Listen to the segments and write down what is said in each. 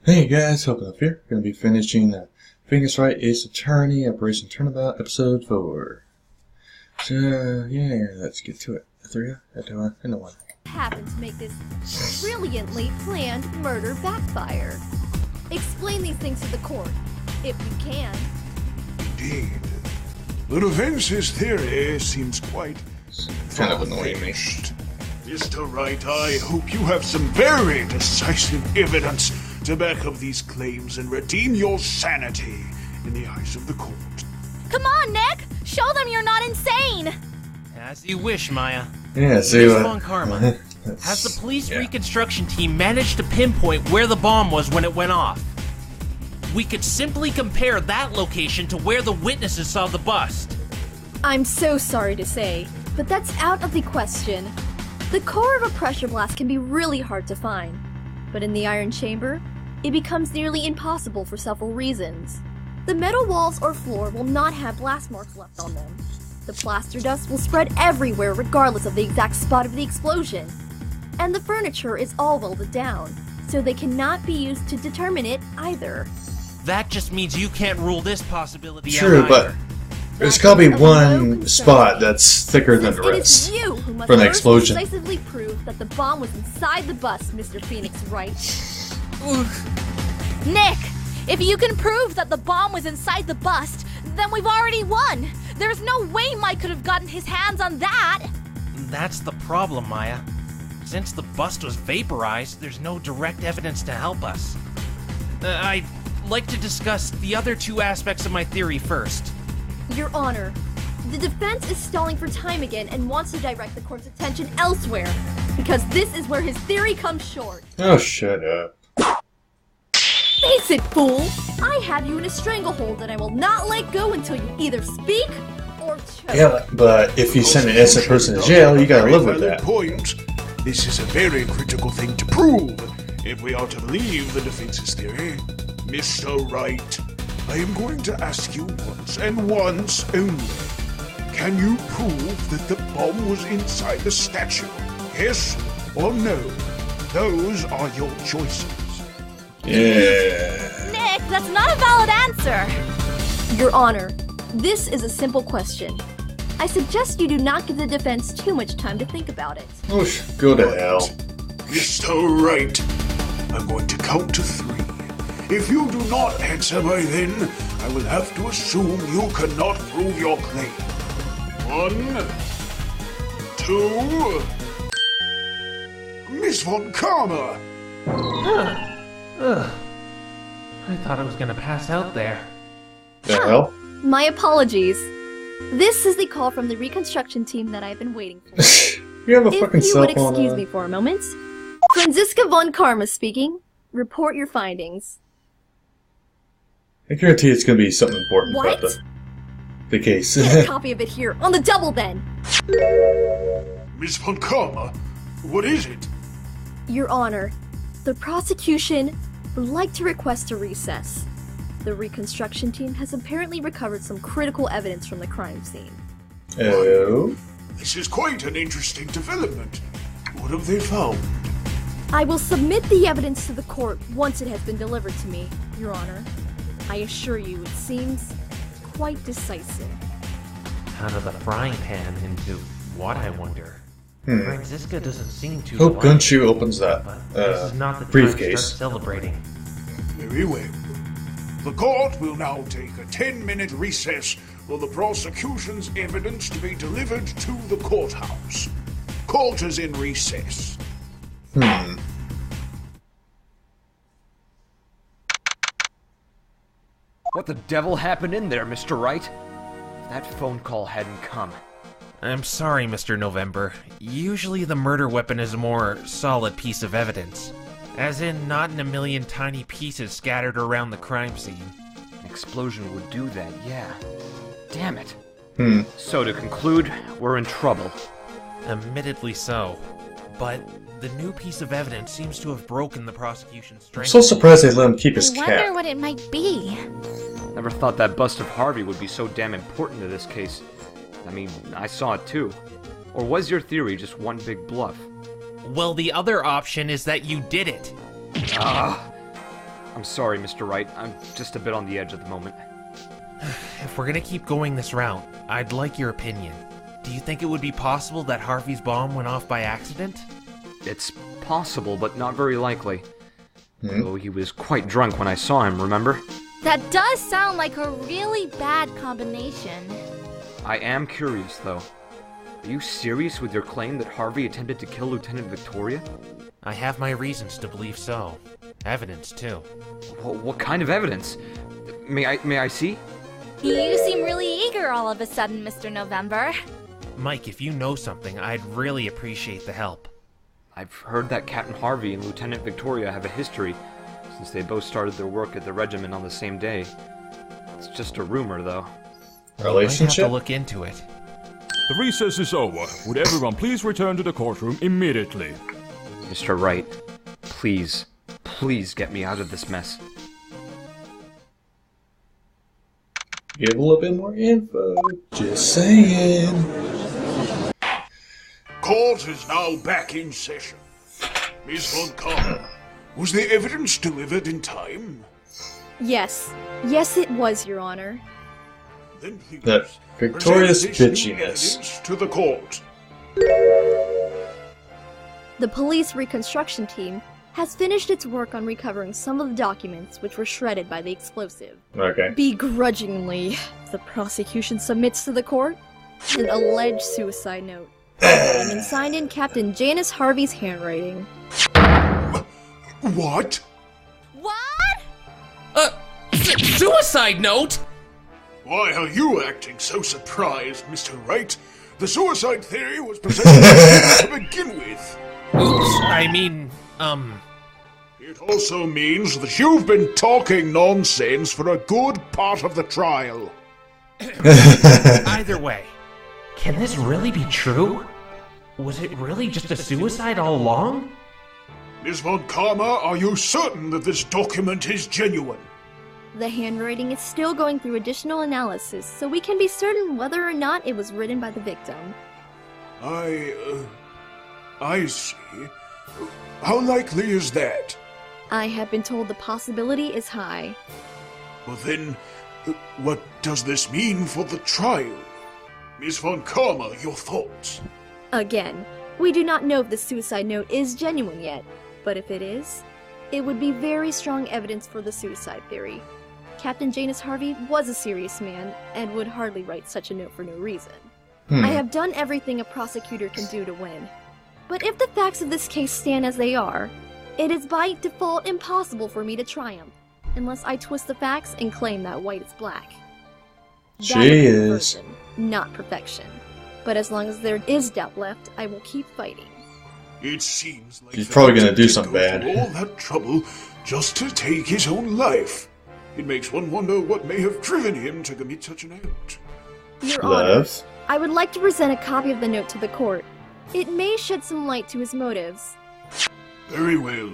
Hey guys, Hope up here. Gonna be finishing Phoenix Wright Ace Attorney Operation Turnabout Episode 4. So yeah, let's get to it. 3, 2, 1. Happened to make this brilliantly planned murder backfire. Explain these things to the court, if you can. Indeed. The defense's theory seems quite Kind of annoying me. Mr. Wright, I hope you have some very decisive evidence to back up these claims and redeem your sanity in the eyes of the court. Come on, Nick! Show them you're not insane! As you wish, Maya. Yeah, see Ms. what? Von Karma, has the police reconstruction team managed to pinpoint where the bomb was when it went off? We could simply compare that location to where the witnesses saw the bust. I'm so sorry to say, but that's out of the question. The core of a pressure blast can be really hard to find, but in the iron chamber, it becomes nearly impossible for several reasons. The metal walls or floor will not have blast marks left on them. The plaster dust will spread everywhere regardless of the exact spot of the explosion. And the furniture is all welded down, so they cannot be used to determine it either. That just means you can't rule this possibility True, out but either. there's gotta be one spot that's thicker than the It rest is you who must for an first explosion. decisively prove that the bomb was inside the bus, Mr. Phoenix Wright. Nick, if you can prove that the bomb was inside the bust, then we've already won. There's no way Mike could have gotten his hands on that. That's the problem, Maya. Since the bust was vaporized, there's no direct evidence to help us. I'd like to discuss the other two aspects of my theory first. Your Honor, the defense is stalling for time again and wants to direct the court's attention elsewhere, because this is where his theory comes short. Oh, shut up. Face it, fool! I have you in a stranglehold and I will not let go until you either speak or choke. Yeah, but if you send an innocent person to jail, you gotta live with that. Point. This is a very critical thing to prove, if we are to believe the defense's theory. Mr. Wright, I am going to ask you once and once only. Can you prove that the bomb was inside the statue? Yes or no? Those are your choices. Yeah. Nick, that's not a valid answer! Your Honor, this is a simple question. I suggest you do not give the defense too much time to think about it. Oh, go to hell. Mr. Wright, I'm going to count to 3. If you do not answer by then, I will have to assume you cannot prove your claim. 1, 2... Miss Von Karma! Ugh. I thought I was gonna pass out there. The hell? My apologies. This is the call from the reconstruction team that I've been waiting for. You have a If fucking you cell would phone excuse on. me for a moment. Franziska Von Karma speaking. Report your findings. I guarantee it's gonna be something important about What? the case. Get a copy of it here, on the double then! Miss Von Karma, what is it? Your Honor, the prosecution would like to request a recess. The reconstruction team has apparently recovered some critical evidence from the crime scene. Oh. This is quite an interesting development. What have they found? I will submit the evidence to the court once it has been delivered to me, Your Honor. I assure you, it seems quite decisive. Out of the frying pan into what, I wonder? Franziska doesn't seem to Hope like Gunshoe it, opens that but this is not the time briefcase. to start celebrating. Very well. The court will now take a 10-minute recess for the prosecution's evidence to be delivered to the courthouse. Court is in recess. What the devil happened in there, Mr. Wright? If that phone call hadn't come. I'm sorry, Mr. November. Usually the murder weapon is a more solid piece of evidence. As in, not in a million tiny pieces scattered around the crime scene. An explosion would do that, yeah. Damn it. Hmm. So to conclude, we're in trouble. Admittedly so. But the new piece of evidence seems to have broken the prosecution's I'm strength. so surprised they let him keep his I wonder cat. what it might be. Never thought that bust of Harvey would be so damn important to this case. I mean, I saw it too. Or was your theory just one big bluff? Well, the other option is that you did it. Ah, I'm sorry, Mr. Wright. I'm just a bit on the edge at the moment. If we're gonna keep going this route, I'd like your opinion. Do you think it would be possible that Harvey's bomb went off by accident? It's possible, but not very likely. Though he was quite drunk when I saw him, remember? That does sound like a really bad combination. I am curious, though. Are you serious with your claim that Harvey attempted to kill Lieutenant Victoria? I have my reasons to believe so. Evidence, too. What kind of evidence? May I see? You seem really eager all of a sudden, Mr. November. Mike, if you know something, I'd really appreciate the help. I've heard that Captain Harvey and Lieutenant Victoria have a history, since they both started their work at the regiment on the same day. It's just a rumor, though. Relationship? I have to look into it. The recess is over. Would everyone please return to the courtroom immediately? Mr. Wright, please get me out of this mess. Give a little bit more info. Just saying. Court is now back in session. Miss Von Karma, was the evidence delivered in time? Yes. Yes, it was, Your Honor. Then please, That Victoria's present this new bitchiness. evidence to the court. The police reconstruction team has finished its work on recovering some of the documents which were shredded by the explosive. Okay. Begrudgingly, the prosecution submits to the court an alleged suicide note, and signed in Captain Janice Harvey's handwriting. What? What? Suicide note?! Why are you acting so surprised, Mr. Wright? The suicide theory was presented to begin with. Oops, I mean, It also means that you've been talking nonsense for a good part of the trial. either way. Can this really be true? Was it really just a suicide all along? Miss Von Karma, are you certain that this document is genuine? The handwriting is still going through additional analysis, so we can be certain whether or not it was written by the victim. I see. How likely is that? I have been told the possibility is high. Well then, what does this mean for the trial? Miss Von Karma, your thoughts? Again, we do not know if the suicide note is genuine yet, but if it is, it would be very strong evidence for the suicide theory. Captain Janice Harvey was a serious man and would hardly write such a note for no reason. I have done everything a prosecutor can do to win. But if the facts of this case stand as they are, it is by default impossible for me to triumph, unless I twist the facts and claim that white is black. She That is is. perversion, not perfection. But as long as there is doubt left, I will keep fighting. It seems like He's the probably gonna victim do did something go bad. through all that trouble just to take his own life. It makes one wonder what may have driven him to commit such an act. Your Honor, Love. I would like to present a copy of the note to the court. It may shed some light to his motives. Very well.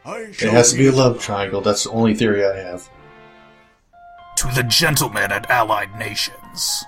It has to be a love triangle. That's the only theory I have. To the gentlemen at Allied Nations.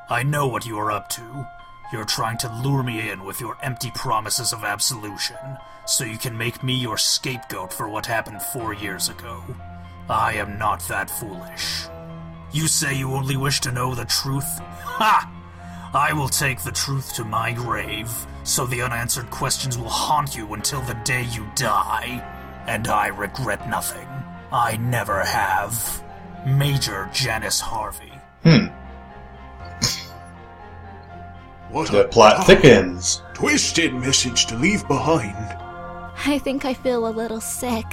I know what you are up to. You're trying to lure me in with your empty promises of absolution, so you can make me your scapegoat for what happened 4 years ago. I am not that foolish. You say you only wish to know the truth? Ha! I will take the truth to my grave, so the unanswered questions will haunt you until the day you die. And I regret nothing. I never have. Major Janice Harvey. What The a plot dark, thickens. twisted message to leave behind. I think I feel a little sick.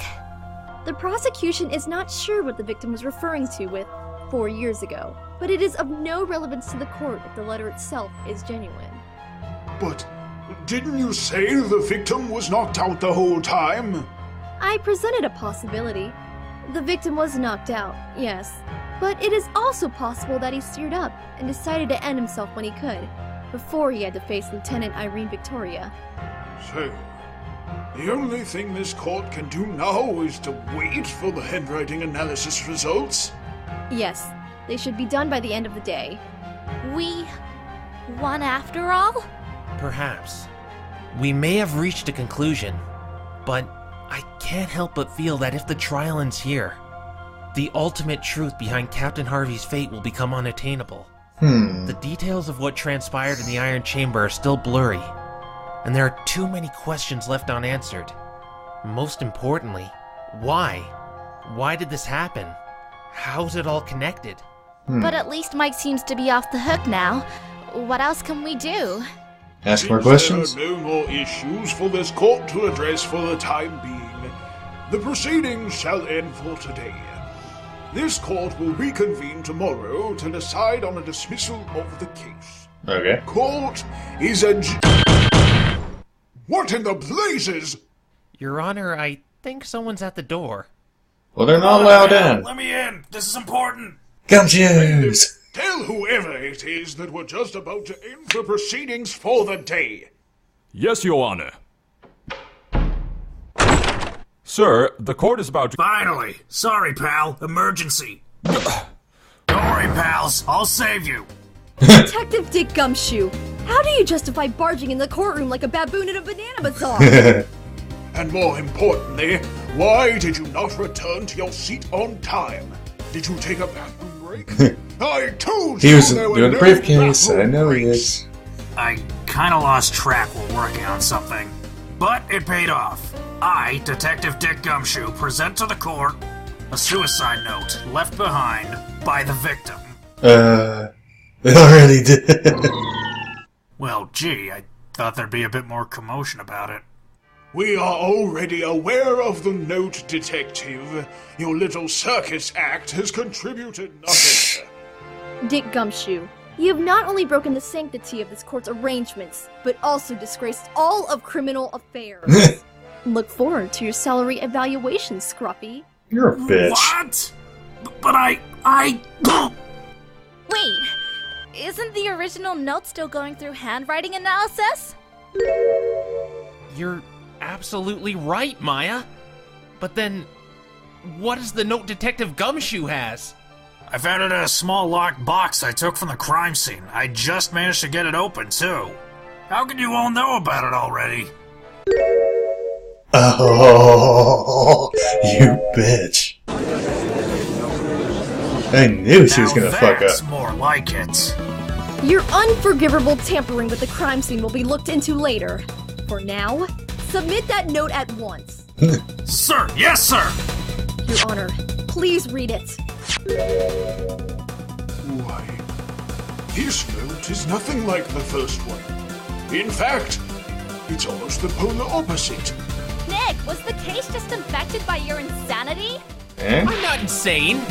The prosecution is not sure what the victim was referring to with 4 years ago, but it is of no relevance to the court if the letter itself is genuine. But didn't you say the victim was knocked out the whole time? I presented a possibility. The victim was knocked out, yes, but it is also possible that he steered up and decided to end himself when he could, before he had to face Lieutenant Irene Victoria. So, the only thing this court can do now is to wait for the handwriting analysis results? Yes, they should be done by the end of the day. We won after all? Perhaps. We may have reached a conclusion, but I can't help but feel that if the trial ends here, the ultimate truth behind Captain Harvey's fate will become unattainable. The details of what transpired in the Iron Chamber are still blurry, and there are too many questions left unanswered. Most importantly, why? Why did this happen? How's it all connected? But at least Mike seems to be off the hook now. What else can we do? Ask more questions? There are no more issues for this court to address for the time being. The proceedings shall end for today. This court will reconvene tomorrow to decide on a dismissal of the case. Okay. Court is adjourned. What in the blazes? Your Honor, I think someone's at the door. Well, they're not allowed in. Let me in. This is important. Gumshoes! Tell whoever it is that we're just about to end the proceedings for the day. Yes, Your Honor. Sir, the court is about to... Finally. Sorry, pal. Emergency. Don't worry, pals. I'll save you. Detective Dick Gumshoe, how do you justify barging in the courtroom like a baboon in a banana bazaar? And more importantly, why did you not return to your seat on time? Did you take a bathroom break? I told you He was there were doing no a briefcase. I bathroom know he breaks. is. I kinda lost track while working on something, but it paid off. I, Detective Dick Gumshoe, present to the court a suicide note left behind by the victim. It already did. Well, gee, I thought there'd be a bit more commotion about it. We are already aware of the note, Detective. Your little circus act has contributed nothing. Dick Gumshoe, you have not only broken the sanctity of this court's arrangements, but also disgraced all of criminal affairs. Look forward to your salary evaluation, Scruffy. You're a bitch. What? But I... Wait, isn't the original note still going through handwriting analysis? You're absolutely right, Maya. But then, what is the note Detective Gumshoe has? I found it in a small locked box I took from the crime scene. I just managed to get it open, too. How could you all know about it already? Oh, you bitch. I knew she was gonna fuck That's up. more like it. Your unforgivable tampering with the crime scene will be looked into later. For now, submit that note at once. Sir, yes, sir! Your Honor, please read it. Why, this note is nothing like the first one. In fact, it's almost the polar opposite. Nick, was the case just infected by your insanity? Eh? I'm not insane.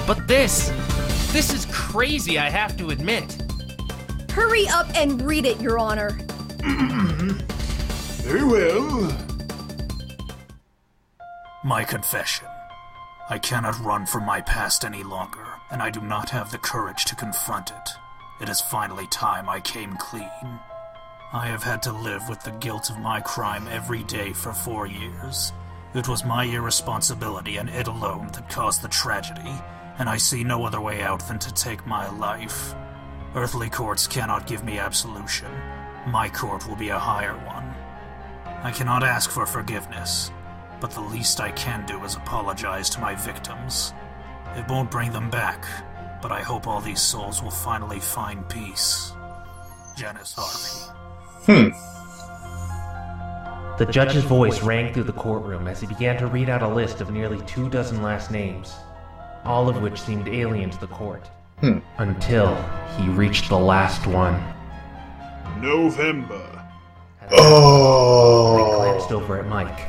But this is crazy, I have to admit. Hurry up and read it, Your Honor. Very well. My confession. I cannot run from my past any longer, and I do not have the courage to confront it. It is finally time I came clean. I have had to live with the guilt of my crime every day for 4 years. It was my irresponsibility and it alone that caused the tragedy, and I see no other way out than to take my life. Earthly courts cannot give me absolution. My court will be a higher one. I cannot ask for forgiveness, but the least I can do is apologize to my victims. It won't bring them back, but I hope all these souls will finally find peace. Janice Harvey. The judge's voice rang through the courtroom as he began to read out a list of nearly 24 last names, all of which seemed alien to the court. Until he reached the last one. November. He Oh. glanced over at Mike.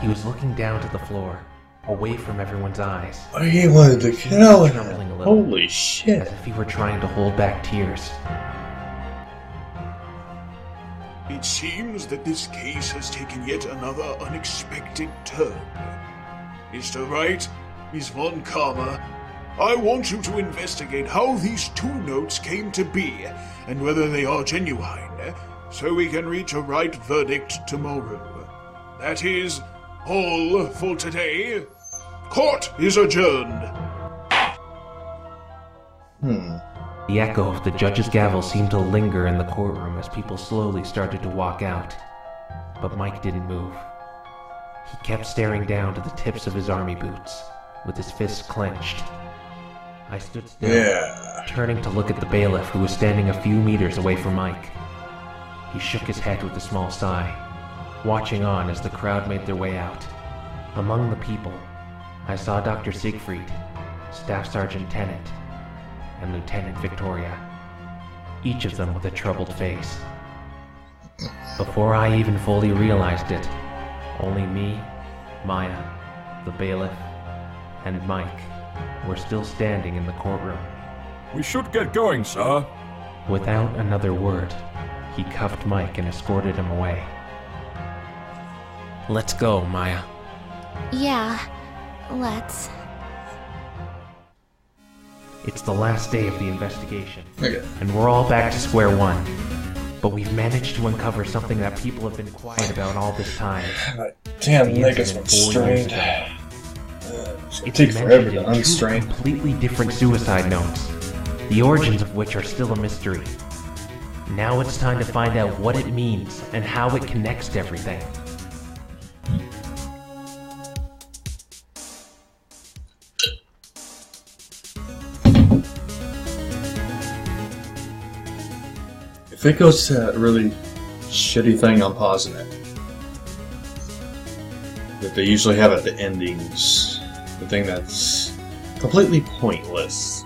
He was looking down to the floor, away from everyone's eyes, He wanted to kill trembling a him. little, Holy shit. as if he were trying to hold back tears. It seems that this case has taken yet another unexpected turn. Mr. Wright, Miss Von Karma, I want you to investigate how these 2 notes came to be, and whether they are genuine, so we can reach a right verdict tomorrow. That is all for today. Court is adjourned. The echo of the judge's gavel seemed to linger in the courtroom as people slowly started to walk out. But Mike didn't move. He kept staring down to the tips of his army boots, with his fists clenched. I stood still, turning to look at the bailiff who was standing a few meters away from Mike. He shook his head with a small sigh, watching on as the crowd made their way out. Among the people, I saw Dr. Siegfried, Staff Sergeant Tennant, and Lieutenant Victoria, each of them with a troubled face. Before I even fully realized it, only me, Maya, the bailiff, and Mike were still standing in the courtroom. We should get going, sir. Without another word, he cuffed Mike and escorted him away. Let's go, Maya. Yeah, let's. It's the last day of the investigation, Okay. and we're all back to square one. But we've managed to uncover something that people have been quiet about all this time. Damn, The neck is incident 4 years strained. ago. It's gonna It's take forever mentioned to in two unstrain. completely different suicide notes, the origins of which are still a mystery. Now it's time to find out what it means and how it connects to everything. If it goes to that really shitty thing, I'm pausing it. That they usually have at the endings. The thing that's completely pointless.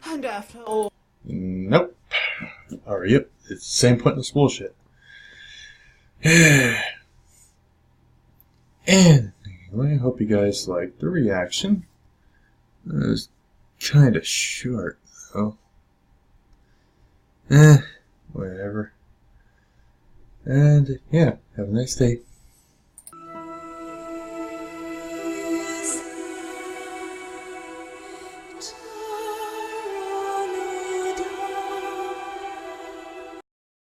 And after all, Nope. Or yep, it's the same pointless bullshit. And anyway, I hope you guys liked the reaction. It was kind of short, though. Whatever. And yeah, have a nice day.